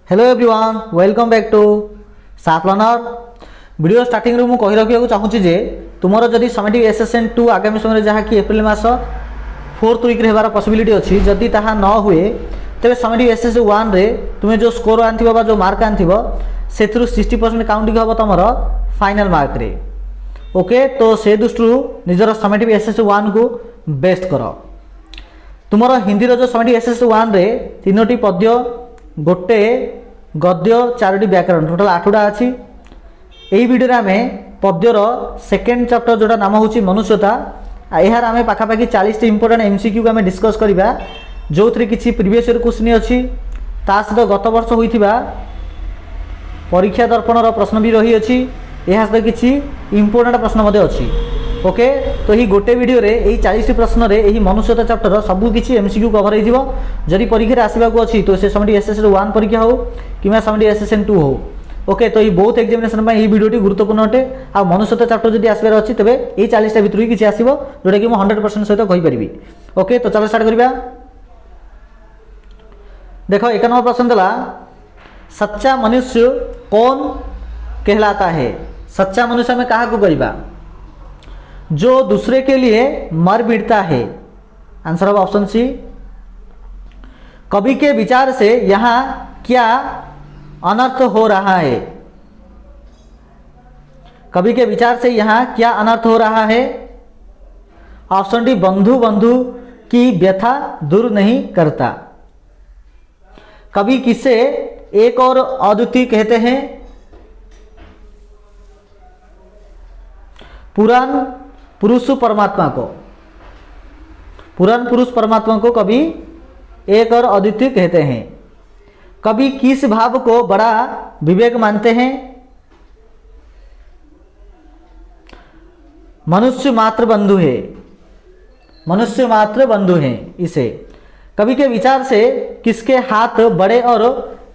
Hello everyone welcome back to साफ learner. Video starting रू कही रखा चाहूँगी जे तुमर जदि समेटिव एसेसन 2 आगामी समय जहाँकि एप्रिल मास 4th वीक होबार पॉसिबिलिटी अच्छी जदि ताहा न हुए तेरे समेटिव एसेस 1 रे तुम्हें जो स्कोर आनी जो मार्क आनी से 60% काउंटिंग हम तुम फाइनल मार्क रे। ओके तो से दृष्टि निजर समेटिव एसेस 1 को बेस्ट कर। तुमर हिंदी जो समेटिव एसेस 1 रे 3टी पद्य गोटे गद्य 4टी व्याकरण टोटाल 8टा अच्छी। यही वीडियो आम पद्यर सेकेंड चैप्टर जोटा नाम हूँ मनुष्यता यार आम पाखापाखि 40 इंपोर्टेंट एमसीक्यू को आम डिस्कस करवा जो थी किसी प्रीवियस ईयर क्वेश्चन अच्छी ता सहित गत वर्ष होता परीक्षा दर्पण प्रश्न भी रही अच्छी यह सहित किसी इंपोर्टेंट प्रश्न अच्छी। ओके तो यही गोटे वीडियो रे यही 40 प्रश्न रे यही मनुष्यता चैप्टर सबू किसी एमसीक्यू कवर हो जदि परीक्षा आसवाक अच्छी तो से समेटिव एसेसन 1 परीक्षा हो कि समेटिव एसेसन 2 हो। ओके तो ये बहुत एग्जामिनेशन ये वीडियो गुरुत्वपूर्ण अटे आ मनुष्यता चैप्टर जब आसबार अच्छी तेज ये 40टा भितर किसी आसो जोटा कि 100% सहित कहीपरि। ओके तो चलो स्टार्ट करवा। देख 1 नंबर प्रश्न देला सच्चा मनुष्य कौन कहलाता है। सच्चा मनुष्य में कहा को करवा जो दूसरे के लिए मर मिटता है। आंसर होगा ऑप्शन सी। कवि के विचार से यहाँ क्या अनर्थ हो रहा है। कवि के विचार से यहाँ क्या अनर्थ हो रहा है। ऑप्शन डी बंधु बंधु की व्यथा दूर नहीं करता। कवि किसे एक और अद्वितीय कहते हैं। पुराण पुरुष परमात्मा को पुराण पुरुष परमात्मा को कवि एक और अद्वितीय कहते हैं। कवि किस भाव को बड़ा विवेक मानते हैं। मनुष्य मात्र बंधु है। मनुष्य मात्र बंधु है इसे। कवि के विचार से किसके हाथ बड़े और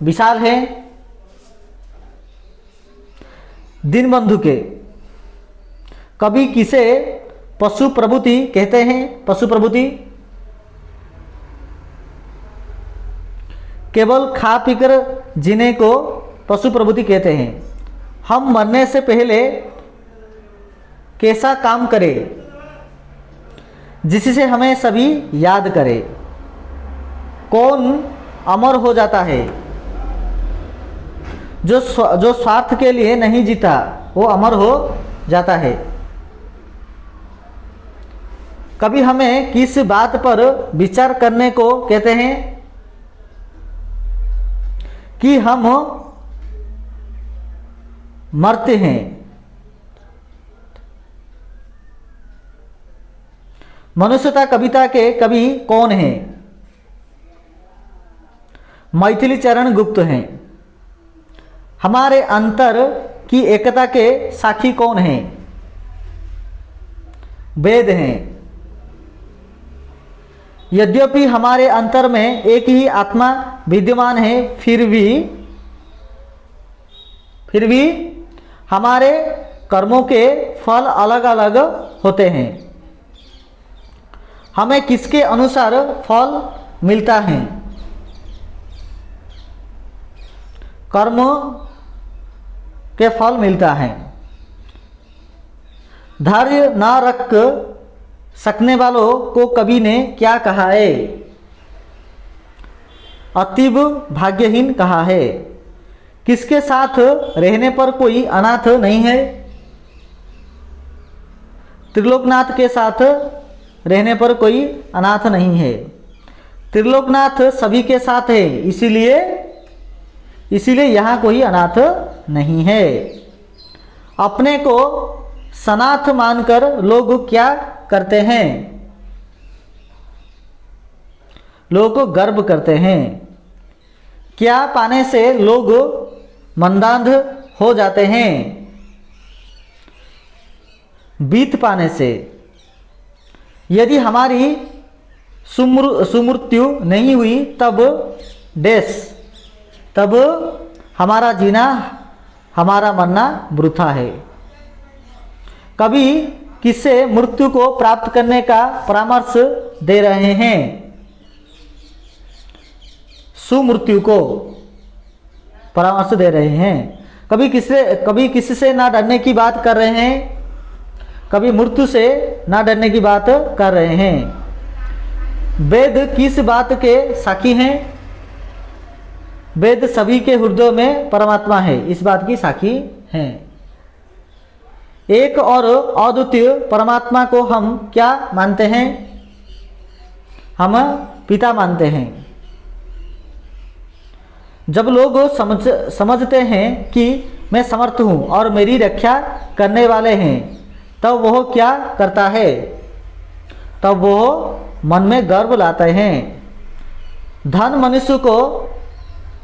विशाल हैं। दीनबंधु के। कवि किसे पशु प्रभुति कहते हैं। पशु प्रभुति केवल खा पीकर जीने को पशु प्रभुति कहते हैं। हम मरने से पहले कैसा काम करें जिससे हमें सभी याद करें। कौन अमर हो जाता है। जो स्वार्थ के लिए नहीं जीता वो अमर हो जाता है। कभी हमें किस बात पर विचार करने को कहते हैं कि हम मरते हैं। मनुष्यता कविता के कवि कौन हैं। मैथिली चरण गुप्त हैं। हमारे अंतर की एकता के साक्षी कौन हैं। वेद हैं। यद्यपि हमारे अंतर में एक ही आत्मा विद्यमान है फिर भी हमारे कर्मों के फल अलग अलग होते हैं। हमें किसके अनुसार फल मिलता है। कर्म के फल मिलता है। धैर्य न रख सकने वालों को कवि ने क्या कहा है। अतीब भाग्यहीन कहा है। किसके साथ रहने पर कोई अनाथ नहीं है। त्रिलोकनाथ के साथ रहने पर कोई अनाथ नहीं है। त्रिलोकनाथ सभी के साथ है इसीलिए यहाँ कोई अनाथ नहीं है। अपने को सनाथ मानकर लोग क्या करते हैं। लोग गर्व करते हैं। क्या पाने से लोग मंदांध हो जाते हैं। बीत पाने से। यदि हमारी सुमृत्यु नहीं हुई तब हमारा जीना हमारा मरना वृथा है। कभी किससे मृत्यु को प्राप्त करने का परामर्श दे रहे हैं। सुमृत्यु को। परामर्श दे रहे हैं। कभी किसी से ना डरने की बात कर रहे हैं, कभी मृत्यु से ना डरने की बात कर रहे हैं। वेद किस बात के साक्षी हैं? वेद सभी के हृदयों में परमात्मा है, इस बात की साक्षी हैं। एक और अद्वितीय परमात्मा को हम क्या मानते हैं? हम पिता मानते हैं। जब लोग समझते हैं कि मैं समर्थ हूँ और मेरी रक्षा करने वाले हैं, तब वह क्या करता है? तब वह मन में गर्व लाते हैं। धन मनुष्य को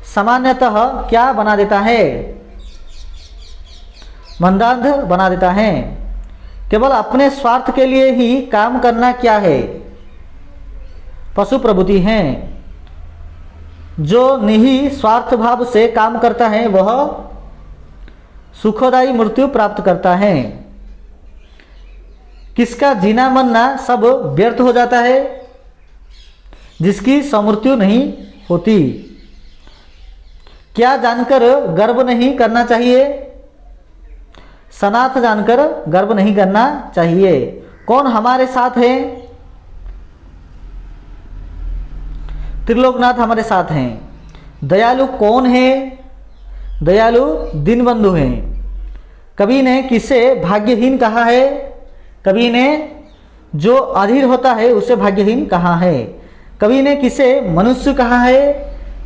सामान्यतः क्या बना देता है? मंदांध बना देता है। केवल अपने स्वार्थ के लिए ही काम करना क्या है? पशु प्रवृत्ति है। जो निहि स्वार्थ भाव से काम करता है वह सुखदायी मृत्यु प्राप्त करता है। किसका जीना मरना सब व्यर्थ हो जाता है? जिसकी समृत्यु नहीं होती। क्या जानकर गर्व नहीं करना चाहिए? सनाथ जानकर गर्व नहीं करना चाहिए। कौन हमारे साथ है? त्रिलोकनाथ हमारे साथ हैं। दयालु कौन है? दयालु दीनबंधु हैं। कभी ने किसे भाग्यहीन कहा है? कभी ने जो अधीर होता है उसे भाग्यहीन कहा है। कभी ने किसे मनुष्य कहा है?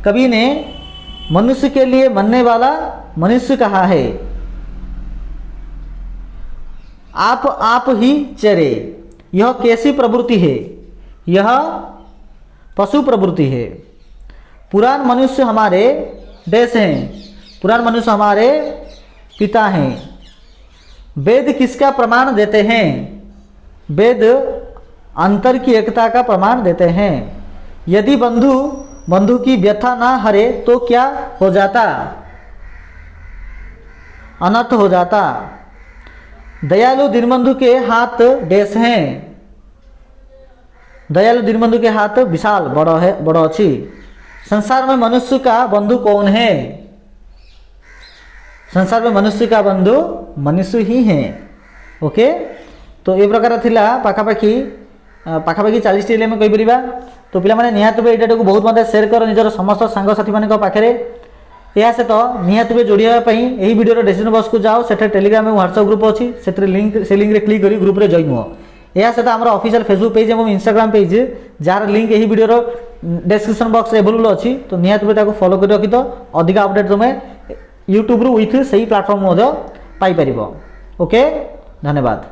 कभी ने मनुष्य के लिए मरने वाला मनुष्य कहा है। आप ही चरे, यह कैसी प्रवृत्ति है? यह पशु प्रवृत्ति है। पुराण मनुष्य हमारे देश हैं। पुराण मनुष्य हमारे पिता हैं। वेद किसका प्रमाण देते हैं? वेद अंतर की एकता का प्रमाण देते हैं। यदि बंधु की व्यथा ना हरे तो क्या हो जाता? अनर्थ हो जाता। दयालु दीनबंधु के हाथ डैश हैं। दयालु दीनबंधु के हाथ विशाल बड़ो अच्छी। संसार में मनुष्य का बंधु कौन है? संसार में मनुष्य का बंधु मनुष्य ही है। ओके, तो ये प्रकार थिला पाखापाखि 40 टी में कहीपर। तो पिला निहाती भाव को बहुत मत सेयर कर निजर समस्त सांगसाथी मान पाखे। यह सहित निहाती भाव जोड़ापी यही वीडियो डिस्क्रिप्शन बॉक्स को जाओ, से टेलीग्राम और व्हाट्सएप ग्रुप अच्छी, से लिंक क्लिक कर ग्रुप रे जॉइन हुआ। यह सहित आम ऑफिशियल फेसबुक पेज और इंस्टाग्राम पेज जार लिंक यही वीडियो डिस्क्रिप्शन बॉक्स अवेलेबल अच्छी। तो निहाती भाव फॉलो कर रखी, तो अधिक अपडेट तुम्हें यूट्यूब विथ से ही प्लाटफर्म पाइपर। ओके, धन्यवाद।